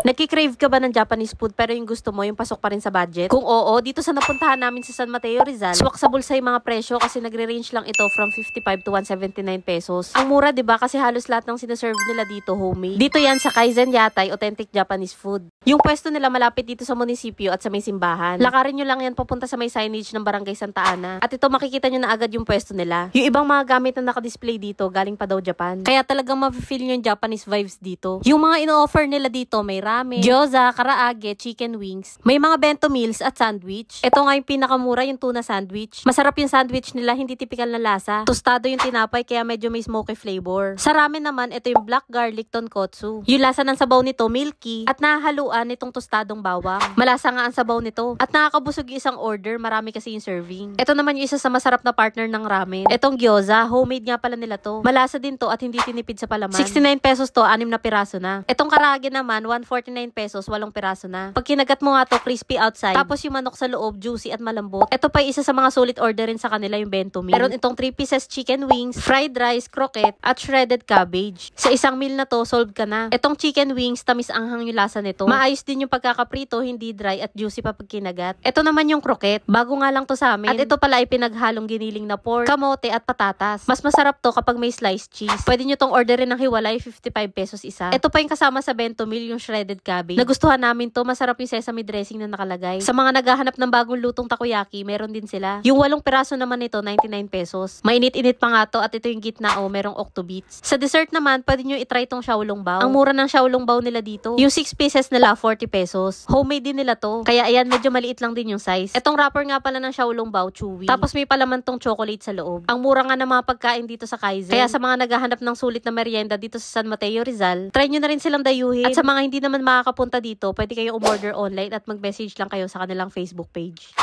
Nagki-crave ka ba ng Japanese food pero yung gusto mo yung pasok pa rin sa budget? Kung oo, dito sa napuntahan namin sa San Mateo, Rizal, swak sa bulsa yung mga presyo kasi nagre-range lang ito from 55 to 179 pesos. Ang mura, 'di ba? Kasi halos lahat ng sinaserve nila dito homemade. Dito yan sa Kaizen Yatai, authentic Japanese food. Yung pwesto nila malapit dito sa munisipyo at sa may simbahan. Lakarin nyo lang yan papunta sa may signage ng Barangay Santa Ana. At ito makikita nyo na agad yung pwesto nila. Yung ibang mga gamit na naka-display dito galing pa daw Japan. Kaya talagang ma-feel nyo yung Japanese vibes dito. Yung mga ino-offer nila dito may ramen, gyoza, karaage, chicken wings. May mga bento meals at sandwich. Ito nga yung pinakamura, yung tuna sandwich. Masarap yung sandwich nila, hindi typical na lasa. Tostado yung tinapay kaya medyo may smoky flavor. Sa ramen naman, ito yung black garlic tonkotsu. Yung lasa ng sabaw nito, milky. At nahahaluan nitong tostadong bawang. Malasa nga ang sabaw nito. At nakakabusog yung isang order, marami kasi yung serving. Ito naman yung isa sa masarap na partner ng ramen. Itong gyoza, homemade nga pala nila to. Malasa din to at hindi tinipid sa palaman. 69 pesos to, 6 na piraso na. Itong karaage naman, 149 pesos, 8 piraso na. Pag kinagat mo nga to, crispy outside. Tapos yung manok sa loob, juicy at malambot. Ito pa isa sa mga sulit order rin sa kanila, yung bento meal. Meron itong 3 pieces chicken wings, fried rice, croquette, at shredded cabbage. Sa isang meal na to, solved ka na. Itong chicken wings, tamis anghang yung lasa nito. Maayos din yung pagkakaprito, hindi dry at juicy pa pag kinagat. Ito naman yung croquette. Bago nga lang to sa amin. At ito pala ay pinaghalong giniling na pork, kamote at patatas. Mas masarap to kapag may sliced cheese. Pwede nyo tong orderin ng hiwalay, 55 pesos isa. Ito pa yung kasama sa bento meal, yung shredded cabbage. Nagustuhan namin to, masarap yung sesame dressing na nakalagay. Sa mga naghahanap ng bagong lutong takoyaki, meron din sila. Yung 8 piraso naman nito, 99 pesos. Mainit-init pa nga to at ito yung gitna merong octobits. Sa dessert naman, pwede nyo itry tong xiaolong bao. Ang mura ng xiaolong bao nila dito. Yung 6 pieces nila, 40 pesos. Homemade din nila to. Kaya ayan, medyo maliit lang din yung size. Etong wrapper nga pala ng xiaolong bao, chewy. Tapos may palaman tong chocolate sa loob. Ang mura nga ng mga pagkain dito sa Kaizen. Kaya sa mga naghahanap ng sulit na merienda dito sa San Mateo, Rizal, try nyo na rin silang dayuhin. At sa mga hindi naman makakapunta dito, pwede kayo umorder online at mag-message lang kayo sa kanilang Facebook page.